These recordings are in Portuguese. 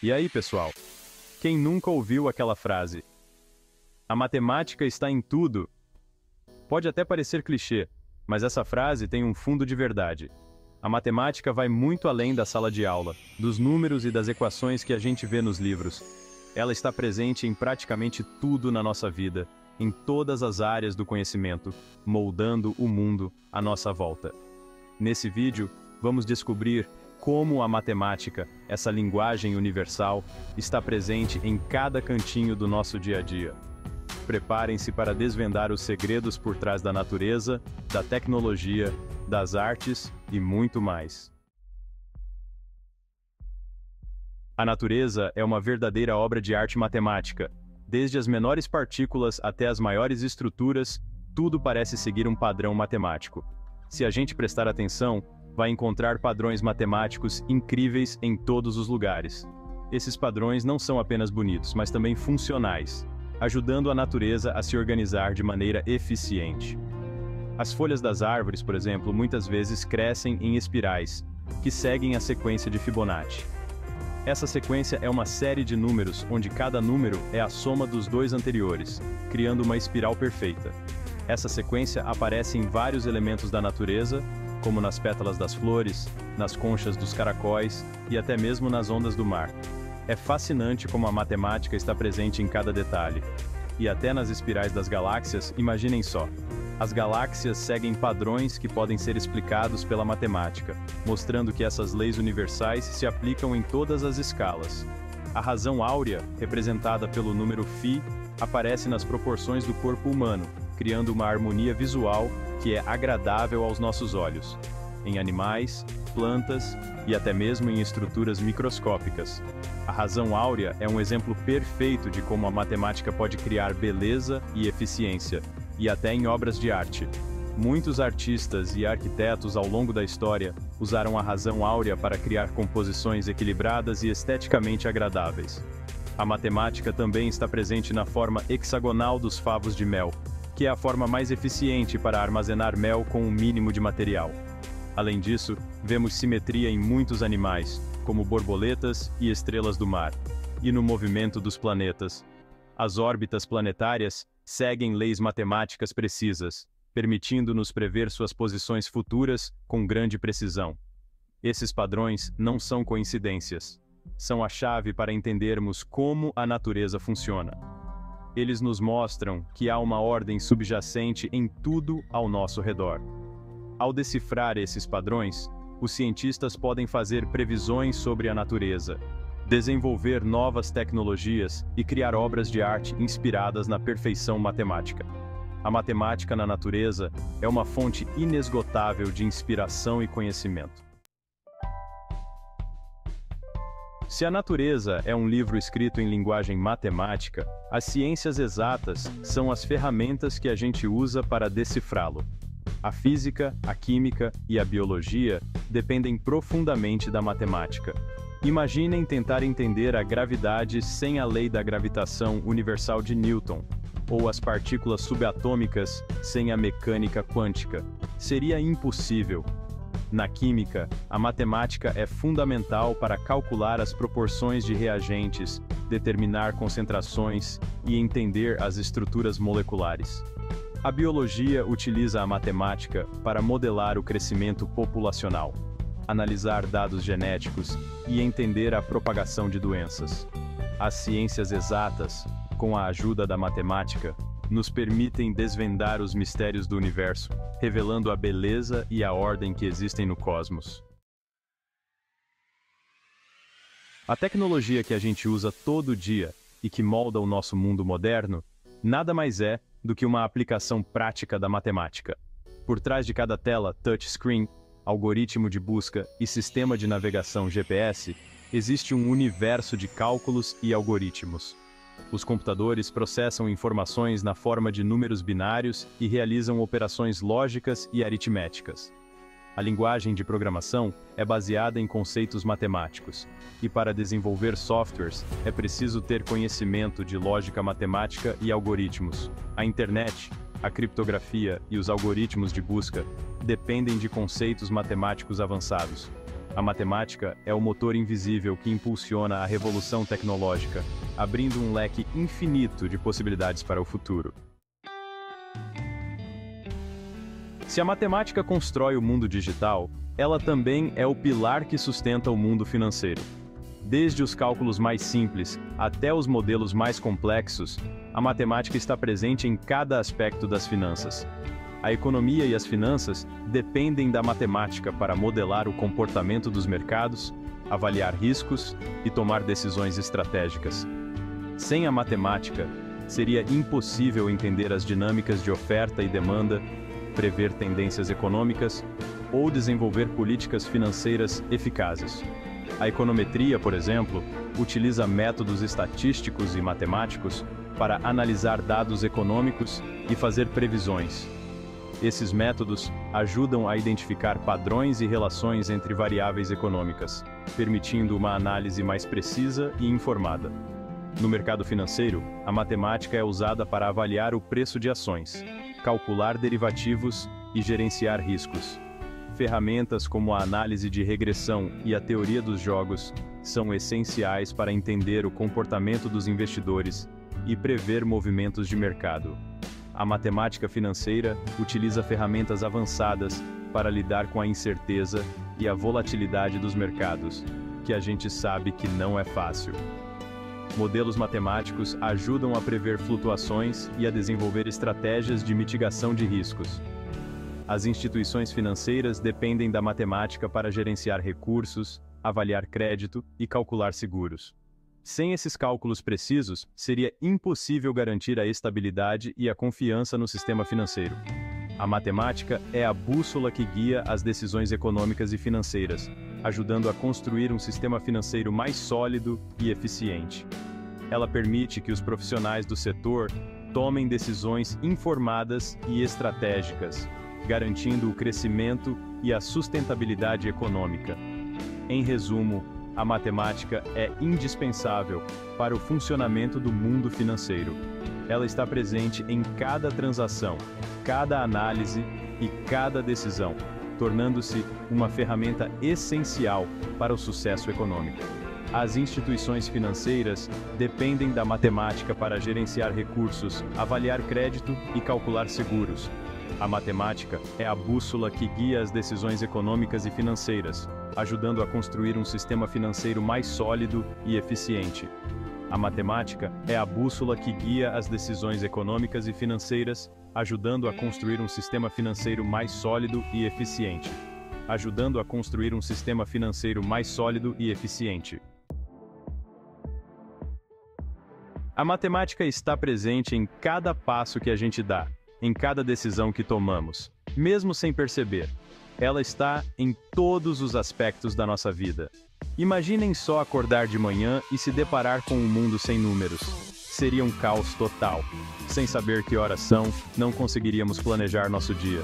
E aí, pessoal? Quem nunca ouviu aquela frase? A matemática está em tudo. Pode até parecer clichê, mas essa frase tem um fundo de verdade. A matemática vai muito além da sala de aula, dos números e das equações que a gente vê nos livros. Ela está presente em praticamente tudo na nossa vida, em todas as áreas do conhecimento, moldando o mundo à nossa volta. Nesse vídeo, vamos descobrir como a matemática, essa linguagem universal, está presente em cada cantinho do nosso dia a dia. Preparem-se para desvendar os segredos por trás da natureza, da tecnologia, das artes e muito mais. A natureza é uma verdadeira obra de arte matemática. Desde as menores partículas até as maiores estruturas, tudo parece seguir um padrão matemático. Se a gente prestar atenção, vai encontrar padrões matemáticos incríveis em todos os lugares. Esses padrões não são apenas bonitos, mas também funcionais, ajudando a natureza a se organizar de maneira eficiente. As folhas das árvores, por exemplo, muitas vezes crescem em espirais, que seguem a sequência de Fibonacci. Essa sequência é uma série de números, onde cada número é a soma dos dois anteriores, criando uma espiral perfeita. Essa sequência aparece em vários elementos da natureza, como nas pétalas das flores, nas conchas dos caracóis e até mesmo nas ondas do mar. É fascinante como a matemática está presente em cada detalhe. E até nas espirais das galáxias, imaginem só. As galáxias seguem padrões que podem ser explicados pela matemática, mostrando que essas leis universais se aplicam em todas as escalas. A razão áurea, representada pelo número φ, aparece nas proporções do corpo humano, criando uma harmonia visual que é agradável aos nossos olhos. Em animais, plantas e até mesmo em estruturas microscópicas. A razão áurea é um exemplo perfeito de como a matemática pode criar beleza e eficiência, e até em obras de arte. Muitos artistas e arquitetos ao longo da história usaram a razão áurea para criar composições equilibradas e esteticamente agradáveis. A matemática também está presente na forma hexagonal dos favos de mel, que é a forma mais eficiente para armazenar mel com um mínimo de material. Além disso, vemos simetria em muitos animais, como borboletas e estrelas do mar, e no movimento dos planetas. As órbitas planetárias seguem leis matemáticas precisas, permitindo-nos prever suas posições futuras com grande precisão. Esses padrões não são coincidências. São a chave para entendermos como a natureza funciona. Eles nos mostram que há uma ordem subjacente em tudo ao nosso redor. Ao decifrar esses padrões, os cientistas podem fazer previsões sobre a natureza, desenvolver novas tecnologias e criar obras de arte inspiradas na perfeição matemática. A matemática na natureza é uma fonte inesgotável de inspiração e conhecimento. Se a natureza é um livro escrito em linguagem matemática, as ciências exatas são as ferramentas que a gente usa para decifrá-lo. A física, a química e a biologia dependem profundamente da matemática. Imaginem tentar entender a gravidade sem a lei da gravitação universal de Newton, ou as partículas subatômicas sem a mecânica quântica. Seria impossível. Na química, a matemática é fundamental para calcular as proporções de reagentes, determinar concentrações e entender as estruturas moleculares. A biologia utiliza a matemática para modelar o crescimento populacional, analisar dados genéticos e entender a propagação de doenças. As ciências exatas, com a ajuda da matemática, nos permitem desvendar os mistérios do universo, revelando a beleza e a ordem que existem no cosmos. A tecnologia que a gente usa todo dia e que molda o nosso mundo moderno, nada mais é do que uma aplicação prática da matemática. Por trás de cada tela touchscreen, algoritmo de busca e sistema de navegação GPS, existe um universo de cálculos e algoritmos. Os computadores processam informações na forma de números binários e realizam operações lógicas e aritméticas. A linguagem de programação é baseada em conceitos matemáticos, e para desenvolver softwares é preciso ter conhecimento de lógica matemática e algoritmos. A internet, a criptografia e os algoritmos de busca dependem de conceitos matemáticos avançados. A matemática é o motor invisível que impulsiona a revolução tecnológica, abrindo um leque infinito de possibilidades para o futuro. Se a matemática constrói o mundo digital, ela também é o pilar que sustenta o mundo financeiro. Desde os cálculos mais simples até os modelos mais complexos, a matemática está presente em cada aspecto das finanças. A economia e as finanças dependem da matemática para modelar o comportamento dos mercados, avaliar riscos e tomar decisões estratégicas. Sem a matemática, seria impossível entender as dinâmicas de oferta e demanda, prever tendências econômicas ou desenvolver políticas financeiras eficazes. A econometria, por exemplo, utiliza métodos estatísticos e matemáticos para analisar dados econômicos e fazer previsões. Esses métodos ajudam a identificar padrões e relações entre variáveis econômicas, permitindo uma análise mais precisa e informada. No mercado financeiro, a matemática é usada para avaliar o preço de ações, calcular derivativos e gerenciar riscos. Ferramentas como a análise de regressão e a teoria dos jogos são essenciais para entender o comportamento dos investidores e prever movimentos de mercado. A matemática financeira utiliza ferramentas avançadas para lidar com a incerteza e a volatilidade dos mercados, que a gente sabe que não é fácil. Modelos matemáticos ajudam a prever flutuações e a desenvolver estratégias de mitigação de riscos. As instituições financeiras dependem da matemática para gerenciar recursos, avaliar crédito e calcular seguros. Sem esses cálculos precisos, seria impossível garantir a estabilidade e a confiança no sistema financeiro. A matemática é a bússola que guia as decisões econômicas e financeiras, ajudando a construir um sistema financeiro mais sólido e eficiente. Ela permite que os profissionais do setor tomem decisões informadas e estratégicas, garantindo o crescimento e a sustentabilidade econômica. Em resumo, a matemática é indispensável para o funcionamento do mundo financeiro. Ela está presente em cada transação, cada análise e cada decisão, tornando-se uma ferramenta essencial para o sucesso econômico. As instituições financeiras dependem da matemática para gerenciar recursos, avaliar crédito e calcular seguros. A matemática é a bússola que guia as decisões econômicas e financeiras, ajudando a construir um sistema financeiro mais sólido e eficiente. A matemática é a bússola que guia as decisões econômicas e financeiras, ajudando a construir um sistema financeiro mais sólido e eficiente. Ajudando a construir um sistema financeiro mais sólido e eficiente. A matemática está presente em cada passo que a gente dá, em cada decisão que tomamos, mesmo sem perceber. Ela está em todos os aspectos da nossa vida. Imaginem só acordar de manhã e se deparar com um mundo sem números. Seria um caos total. Sem saber que horas são, não conseguiríamos planejar nosso dia.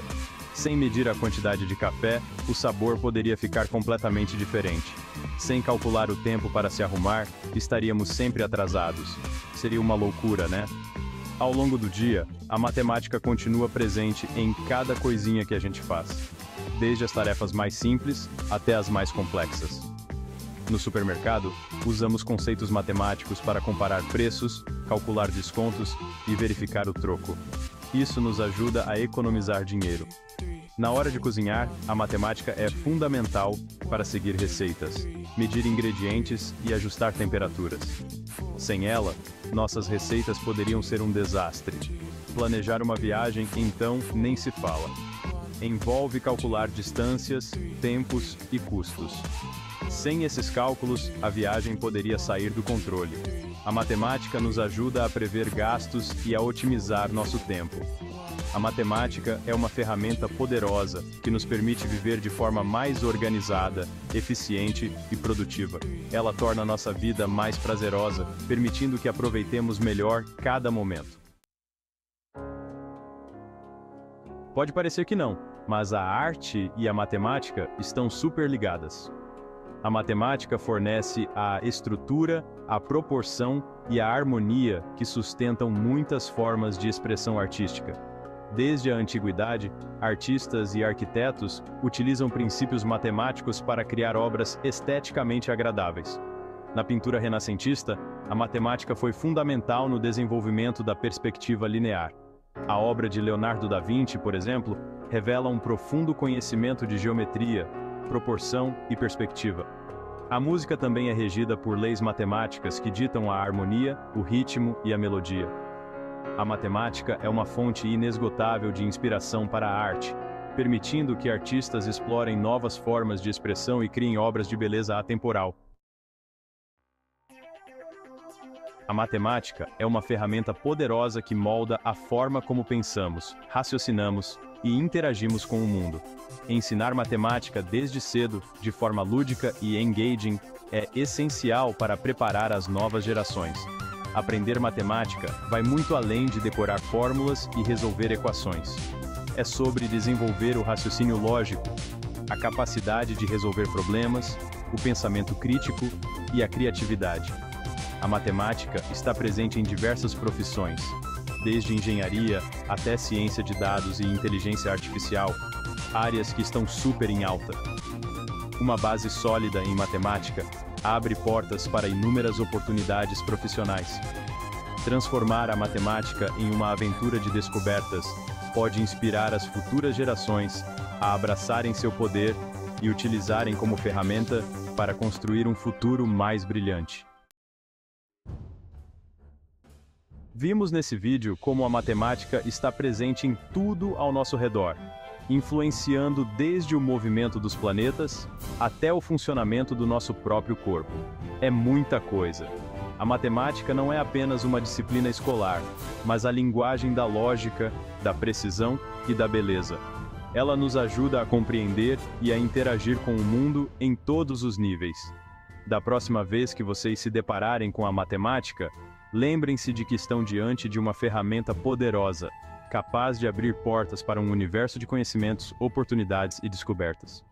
Sem medir a quantidade de café, o sabor poderia ficar completamente diferente. Sem calcular o tempo para se arrumar, estaríamos sempre atrasados. Seria uma loucura, né? Ao longo do dia, a matemática continua presente em cada coisinha que a gente faz, desde as tarefas mais simples até as mais complexas. No supermercado, usamos conceitos matemáticos para comparar preços, calcular descontos e verificar o troco. Isso nos ajuda a economizar dinheiro. Na hora de cozinhar, a matemática é fundamental para seguir receitas, medir ingredientes e ajustar temperaturas. Sem ela, nossas receitas poderiam ser um desastre. Planejar uma viagem, então, nem se fala. Envolve calcular distâncias, tempos e custos. Sem esses cálculos, a viagem poderia sair do controle. A matemática nos ajuda a prever gastos e a otimizar nosso tempo. A matemática é uma ferramenta poderosa que nos permite viver de forma mais organizada, eficiente e produtiva. Ela torna nossa vida mais prazerosa, permitindo que aproveitemos melhor cada momento. Pode parecer que não, mas a arte e a matemática estão super ligadas. A matemática fornece a estrutura, a proporção e a harmonia que sustentam muitas formas de expressão artística. Desde a antiguidade, artistas e arquitetos utilizam princípios matemáticos para criar obras esteticamente agradáveis. Na pintura renascentista, a matemática foi fundamental no desenvolvimento da perspectiva linear. A obra de Leonardo da Vinci, por exemplo, revela um profundo conhecimento de geometria, proporção e perspectiva. A música também é regida por leis matemáticas que ditam a harmonia, o ritmo e a melodia. A matemática é uma fonte inesgotável de inspiração para a arte, permitindo que artistas explorem novas formas de expressão e criem obras de beleza atemporal. A matemática é uma ferramenta poderosa que molda a forma como pensamos, raciocinamos e interagimos com o mundo. Ensinar matemática desde cedo, de forma lúdica e engaging, é essencial para preparar as novas gerações. Aprender matemática vai muito além de decorar fórmulas e resolver equações. É sobre desenvolver o raciocínio lógico, a capacidade de resolver problemas, o pensamento crítico e a criatividade. A matemática está presente em diversas profissões, desde engenharia até ciência de dados e inteligência artificial, áreas que estão super em alta. Uma base sólida em matemática abre portas para inúmeras oportunidades profissionais. Transformar a matemática em uma aventura de descobertas pode inspirar as futuras gerações a abraçarem seu poder e utilizarem como ferramenta para construir um futuro mais brilhante. Vimos nesse vídeo como a matemática está presente em tudo ao nosso redor, influenciando desde o movimento dos planetas até o funcionamento do nosso próprio corpo. É muita coisa. A matemática não é apenas uma disciplina escolar, mas a linguagem da lógica, da precisão e da beleza. Ela nos ajuda a compreender e a interagir com o mundo em todos os níveis. Da próxima vez que vocês se depararem com a matemática, lembrem-se de que estão diante de uma ferramenta poderosa, capaz de abrir portas para um universo de conhecimentos, oportunidades e descobertas.